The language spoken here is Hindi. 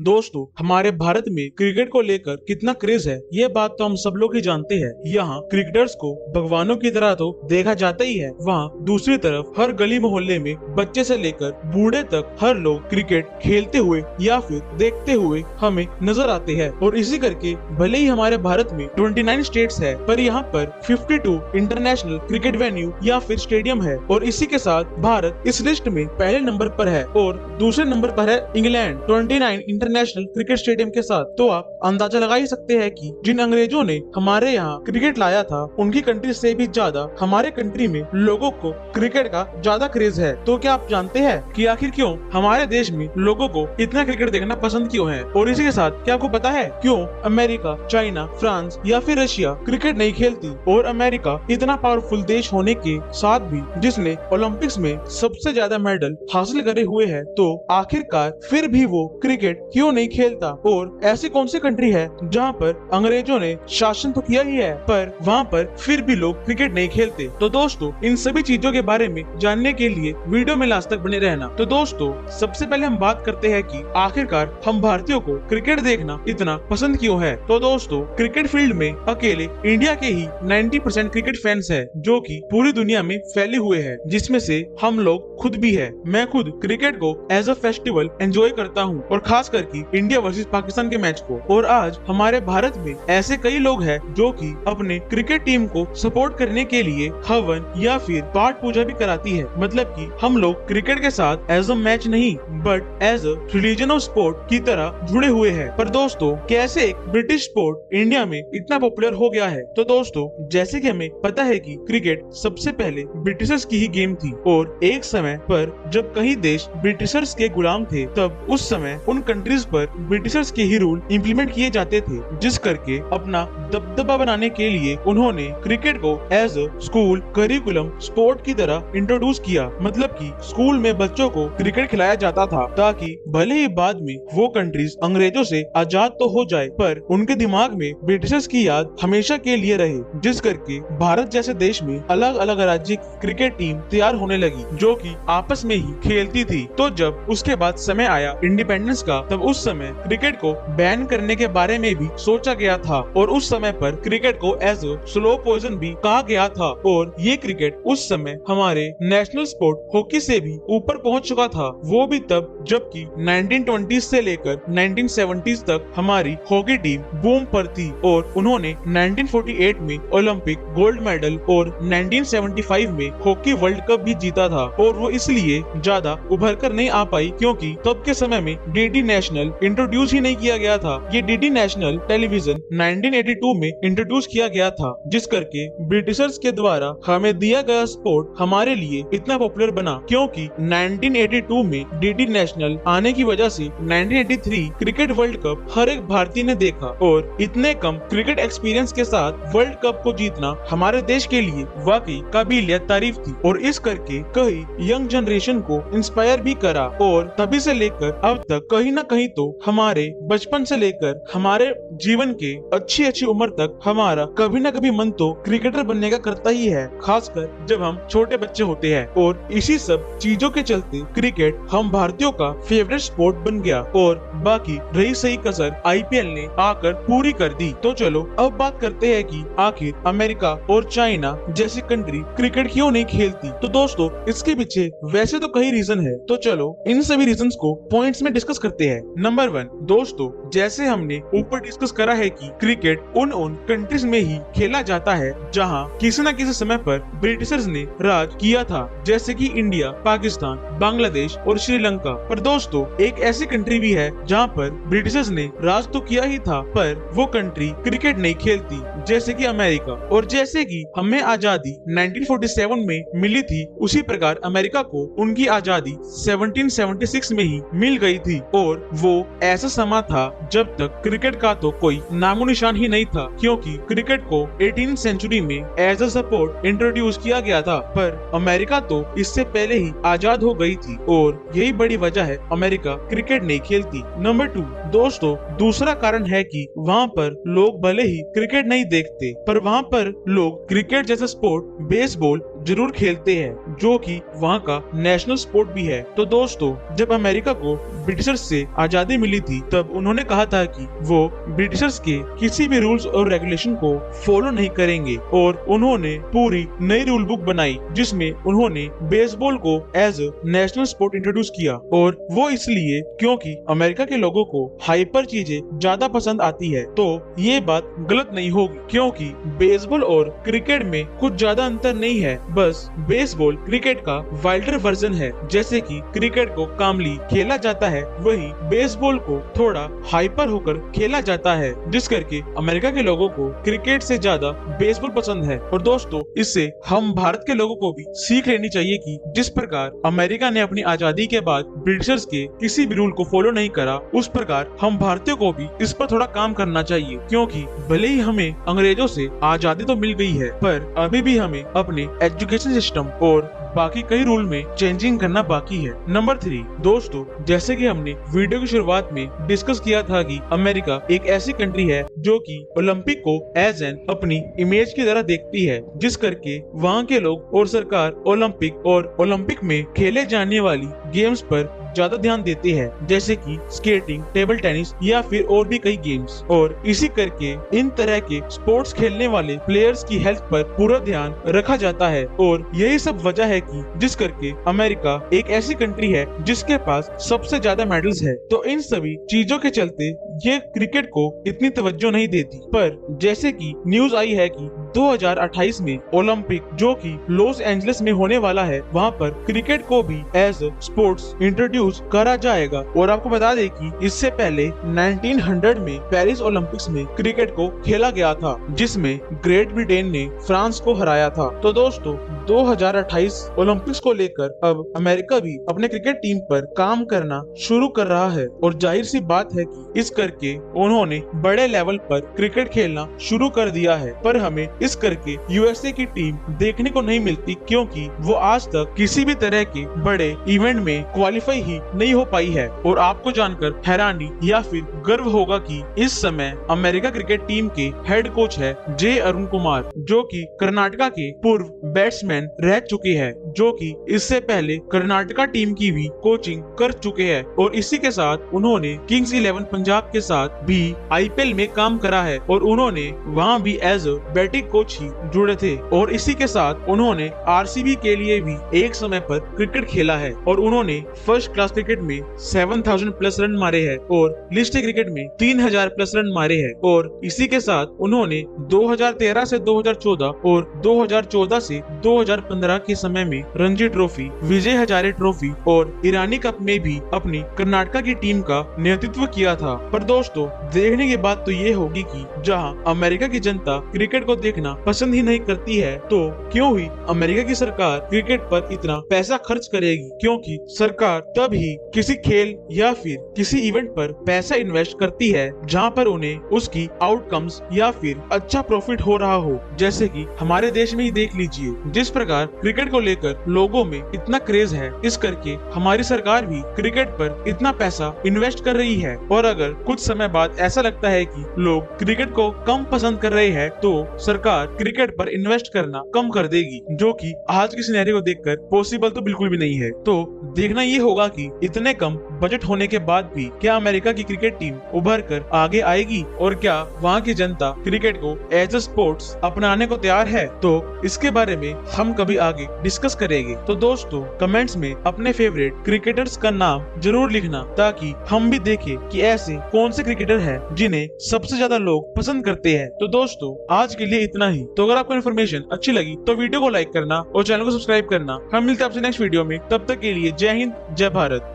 दोस्तों, हमारे भारत में क्रिकेट को लेकर कितना क्रेज है ये बात तो हम सब लोग ही जानते हैं। यहाँ क्रिकेटर्स को भगवानों की तरह तो देखा जाता ही है। वहाँ दूसरी तरफ हर गली मोहल्ले में बच्चे से लेकर बूढ़े तक हर लोग क्रिकेट खेलते हुए या फिर देखते हुए हमें नजर आते हैं। और इसी करके भले ही हमारे भारत में 29 स्टेट्स है, पर यहाँ पर 52 इंटरनेशनल क्रिकेट वेन्यू या फिर स्टेडियम है। और इसी के साथ भारत इस लिस्ट में पहले नंबर पर है और दूसरे नंबर पर है इंग्लैंड 29 इंटरनेशनल क्रिकेट स्टेडियम के साथ। तो आप अंदाजा लगा ही सकते हैं कि जिन अंग्रेजों ने हमारे यहाँ क्रिकेट लाया था, उनकी कंट्री से भी ज्यादा हमारे कंट्री में लोगों को क्रिकेट का ज्यादा क्रेज है। तो क्या आप जानते हैं कि आखिर क्यों हमारे देश में लोगों को इतना क्रिकेट देखना पसंद क्यों है? और इसी के साथ क्या आपको पता है क्यों अमेरिका, चाइना, फ्रांस या फिर रशिया क्रिकेट नहीं खेलती? और अमेरिका इतना पावरफुल देश होने के साथ भी जिसने ओलंपिक्स में सबसे ज्यादा मेडल हासिल करे हुए है, तो आखिरकार फिर भी वो क्रिकेट क्यों नहीं खेलता? और ऐसी कौन सी कंट्री है जहाँ पर अंग्रेजों ने शासन तो किया ही है, पर वहाँ पर फिर भी लोग क्रिकेट नहीं खेलते? तो दोस्तों, इन सभी चीजों के बारे में जानने के लिए वीडियो में लास्ट तक बने रहना। तो दोस्तों, सबसे पहले हम बात करते हैं कि आखिरकार हम भारतीयों को क्रिकेट देखना इतना पसंद क्यों है। तो दोस्तों, क्रिकेट फील्ड में अकेले इंडिया के ही 90% क्रिकेट फैंस है, जो कि पूरी दुनिया में फैले हुए हैं, जिसमें से हम लोग खुद भी है। मैं खुद क्रिकेट को एज अ फेस्टिवल एंजॉय करता हूँ, और खास करके इंडिया वर्सेस पाकिस्तान के मैच को। और आज हमारे भारत में ऐसे कई लोग हैं जो कि अपने क्रिकेट टीम को सपोर्ट करने के लिए हवन या फिर पाठ पूजा भी कराती है। मतलब कि हम लोग क्रिकेट के साथ एज अ मैच नहीं, but as a religion of sport की तरह जुड़े हुए हैं। पर दोस्तों, कैसे एक ब्रिटिश स्पोर्ट इंडिया में इतना पॉपुलर हो गया है? तो दोस्तों, जैसे कि हमें पता है कि क्रिकेट सबसे पहले ब्रिटिशर्स की ही गेम थी, और एक समय पर जब कई देश ब्रिटिशर्स के गुलाम थे, तब उस समय उन कंट्रीज पर ब्रिटिशर्स के ही रूल इम्प्लीमेंट किए जाते थे, जिस करके अपना दबदबा बनाने के लिए उन्होंने क्रिकेट को as a school curriculum sport की तरह इंट्रोड्यूस किया। मतलब कि स्कूल में बच्चों को क्रिकेट खिलाया जाता था, ताकि भले ही बाद में वो कंट्रीज अंग्रेजों से आजाद तो हो जाए, पर उनके दिमाग में ब्रिटिशर्स की याद हमेशा के लिए रहे, जिस करके भारत जैसे देश में अलग अलग राज्य की क्रिकेट टीम तैयार होने लगी, जो कि आपस में ही खेलती थी। तो जब उसके बाद समय आया इंडिपेंडेंस का, तब उस समय क्रिकेट को बैन करने के बारे में भी सोचा गया था, और उस समय पर क्रिकेट को एज अ स्लो पॉइजन भी कहा गया था। और ये क्रिकेट उस समय हमारे नेशनल स्पोर्ट हॉकी से भी ऊपर पहुंच चुका था, वो भी तब जबकि 1920s से लेकर 1970s तक हमारी हॉकी टीम बूम पर थी, और उन्होंने 1948 में ओलंपिक गोल्ड मेडल और 1975 में हॉकी वर्ल्ड कप भी जीता था। और वो इसलिए ज्यादा उभर कर नहीं आ पाई क्योंकि तब के समय में डीडी नेशनल इंट्रोड्यूस ही नहीं किया गया था। ये डीडी नेशनल टेलीविजन 1982 में इंट्रोड्यूस किया गया था, जिस करके ब्रिटिशर्स के द्वारा हमें दिया गया स्पोर्ट हमारे लिए इतना पॉपुलर बना, क्योंकि 1982 में डीडी नेशनल आने की वजह से 1983 क्रिकेट वर्ल्ड कप हर एक भारतीय ने देखा, और इतने कम क्रिकेट एक्सपीरियंस के साथ वर्ल्ड कप को जीतना हमारे देश के लिए वाकई काबिलियत तारीफ थी, और इस करके कई यंग जनरेशन को इंस्पायर भी करा। और तभी से लेकर अब तक कहीं ना कहीं तो हमारे बचपन से लेकर हमारे जीवन के अच्छी अच्छी उम्र तक हमारा कभी ना कभी मन तो क्रिकेटर बनने का करता ही है, खासकर जब हम छोटे बच्चे होते हैं। और इसी सब चीजों के चलते क्रिकेट हम भारतीयों का फेवरेट स्पोर्ट बन गया, और बाकी रही सही कसर आईपीएल ने आकर पूरी कर दी। तो चलो अब बात करते हैं कि आखिर अमेरिका और चाइना जैसी कंट्री क्रिकेट क्यों नहीं खेलती। तो दोस्तों, इसके पीछे वैसे तो कई रीजन है, तो चलो इन सभी रीजंस को पॉइंट्स में डिस्कस करते हैं। नंबर 1, दोस्तों, जैसे हमने ऊपर डिस्कस करा है कि क्रिकेट उन कंट्रीज में ही खेला जाता है जहां किसी न किसी समय पर ब्रिटिशर्स ने राज किया था, जैसे कि इंडिया, पाकिस्तान, बांग्लादेश और श्रीलंका। पर दोस्तों, एक ऐसी कंट्री भी है जहां पर ब्रिटिशर्स ने राज तो किया ही था, पर वो कंट्री क्रिकेट नहीं खेलती, जैसे कि अमेरिका। और जैसे कि हमें आजादी 1947 में मिली थी, उसी प्रकार अमेरिका को उनकी आजादी 1776 में ही मिल गई थी। और वो ऐसा समा था जब तक क्रिकेट का तो कोई नामो निशान ही नहीं था, क्योंकि क्रिकेट को 18th सेंचुरी में एज अ स्पोर्ट इंट्रोड्यूस किया गया था, पर अमेरिका तो इससे पहले ही आजाद हो गई थी, और यही बड़ी वजह है अमेरिका क्रिकेट नहीं खेलती। नंबर 2, दोस्तों, दूसरा कारण है कि वहाँ पर लोग भले ही क्रिकेट नहीं देखते, पर वहाँ पर लोग क्रिकेट जैसा स्पोर्ट, बेसबॉल, जरूर खेलते हैं, जो कि वहाँ का नेशनल स्पोर्ट भी है। तो दोस्तों, जब अमेरिका को ब्रिटिशर्स से आजादी मिली थी, तब उन्होंने कहा था कि वो ब्रिटिशर्स के किसी भी रूल्स और रेगुलेशन को फॉलो नहीं करेंगे, और उन्होंने पूरी नई रूल बुक बनाई जिसमें उन्होंने बेसबॉल को as a national sport introduce किया। और वो इसलिए क्योंकि अमेरिका के लोगों को हाइपर चीजें ज्यादा पसंद आती है। तो ये बात गलत नहीं होगी, क्योंकि बेसबॉल और क्रिकेट में कुछ ज्यादा अंतर नहीं है। बस बेसबॉल क्रिकेट का वाइल्डर वर्जन है। जैसे कि क्रिकेट को कामली खेला जाता है, वही बेसबॉल को थोड़ा हाइपर होकर खेला जाता है, जिस करके अमेरिका के लोगों को क्रिकेट से ज्यादा बेसबॉल पसंद है। और दोस्तों, इससे हम भारत के लोगों को भी सीख लेनी चाहिए कि जिस प्रकार अमेरिका ने अपनी आजादी के बाद ब्रिटिशर्स के किसी भी रूल को फॉलो नहीं करा, उस प्रकार हम भारतीयों को भी इस पर थोड़ा काम करना चाहिए। क्योंकि भले ही हमें अंग्रेजों से आजादी तो मिल गई है, पर अभी भी हमें अपने एजुकेशन सिस्टम और बाकी कई रूल में चेंजिंग करना बाकी है। नंबर 3, दोस्तों, जैसे कि हमने वीडियो की शुरुआत में डिस्कस किया था कि अमेरिका एक ऐसी कंट्री है जो कि ओलंपिक को एज एन अपनी इमेज की तरह देखती है, जिस करके वहाँ के लोग और सरकार ओलंपिक और ओलंपिक में खेले जाने वाली गेम्स पर ज्यादा ध्यान देते हैं, जैसे कि स्केटिंग, टेबल टेनिस या फिर और भी कई गेम्स। और इसी करके इन तरह के स्पोर्ट्स खेलने वाले प्लेयर्स की हेल्थ पर पूरा ध्यान रखा जाता है। और यही सब वजह है कि जिस करके अमेरिका एक ऐसी कंट्री है जिसके पास सबसे ज्यादा मेडल्स है। तो इन सभी चीजों के चलते ये क्रिकेट को इतनी तवज्जो नहीं देती। पर जैसे कि न्यूज आई है कि 2028 में ओलंपिक जो कि लॉस एंजलिस में होने वाला है, वहाँ पर क्रिकेट को भी एज स्पोर्ट्स इंट्रोड्यूस करा जाएगा। और आपको बता दें कि इससे पहले 1900 में पेरिस ओलंपिक्स में क्रिकेट को खेला गया था, जिसमें ग्रेट ब्रिटेन ने फ्रांस को हराया था। तो दोस्तों, 2028 ओलंपिक्स को लेकर अब अमेरिका भी अपने क्रिकेट टीम पर काम करना शुरू कर रहा है। और जाहिर सी बात है कि इस करके उन्होंने बड़े लेवल पर क्रिकेट खेलना शुरू कर दिया है। पर हमें इस करके यूएसए की टीम देखने को नहीं मिलती, क्योंकि वो आज तक किसी भी तरह के बड़े इवेंट में क्वालिफाई ही नहीं हो पाई है। और आपको जानकर हैरानी या फिर गर्व होगा कि इस समय अमेरिका क्रिकेट टीम के हेड कोच है जे अरुण कुमार, जो कि कर्नाटका के पूर्व बैट्समैन रह चुके हैं, जो कि इससे पहले कर्नाटका टीम की भी कोचिंग कर चुके हैं। और इसी के साथ उन्होंने किंग्स 11 पंजाब के साथ भी आईपीएल में काम करा है, और उन्होंने वहां भी एज अ बैटिंग कोच ही जुड़े थे। और इसी के साथ उन्होंने आरसीबी के लिए भी एक समय पर क्रिकेट खेला है, और उन्होंने फर्स्ट क्लास क्रिकेट में 7000 प्लस रन मारे हैं और लिस्ट क्रिकेट में 3000 प्लस रन मारे हैं। और इसी के साथ उन्होंने 2013 से 2014 और 2014 से 2015 के समय में रणजी ट्रॉफी, विजय हजारे ट्रॉफी और ईरानी कप में भी अपनी कर्नाटका की टीम का नेतृत्व किया था। पर दोस्तों, देखने की बात तो ये होगी कि जहां अमेरिका की जनता क्रिकेट को देखना पसंद ही नहीं करती है, तो क्यों ही अमेरिका की सरकार क्रिकेट पर इतना पैसा खर्च करेगी? क्योंकि सरकार तब ही किसी खेल या फिर किसी इवेंट पर पैसा इन्वेस्ट करती है जहां पर उन्हें उसकी आउटकम्स या फिर अच्छा प्रॉफिट हो रहा हो। जैसे कि हमारे देश में ही देख लीजिए, जिस प्रकार क्रिकेट को लेकर लोगों में इतना क्रेज है, इस करके हमारी सरकार भी क्रिकेट पर इतना पैसा इन्वेस्ट कर रही है। और अगर कुछ समय बाद ऐसा लगता है कि लोग क्रिकेट को कम पसंद कर रहे हैं, तो सरकार क्रिकेट पर इन्वेस्ट करना कम कर देगी, जो कि आज की सिनेरियो को देखकर पॉसिबल तो बिल्कुल भी नहीं है। तो देखना ये होगा कि इतने कम बजट होने के बाद भी क्या अमेरिका की क्रिकेट टीम उभर कर आगे आएगी, और क्या वहाँ की जनता क्रिकेट को एज ए स्पोर्ट्स अपनाने को तैयार है। तो इसके बारे में हम कभी आगे डिस्कस करेंगे। तो दोस्तों, कमेंट्स में अपने फेवरेट क्रिकेटर्स का नाम जरूर लिखना, ताकि हम भी देखें कि ऐसे कौन से क्रिकेटर हैं जिन्हें सबसे ज्यादा लोग पसंद करते हैं। तो दोस्तों, आज के लिए इतना ही। तो अगर आपको इन्फॉर्मेशन अच्छी लगी तो वीडियो को लाइक करना और चैनल को सब्सक्राइब करना। हम मिलते हैं आपसे नेक्स्ट वीडियो में। तब तक के लिए जय हिंद, जय भारत।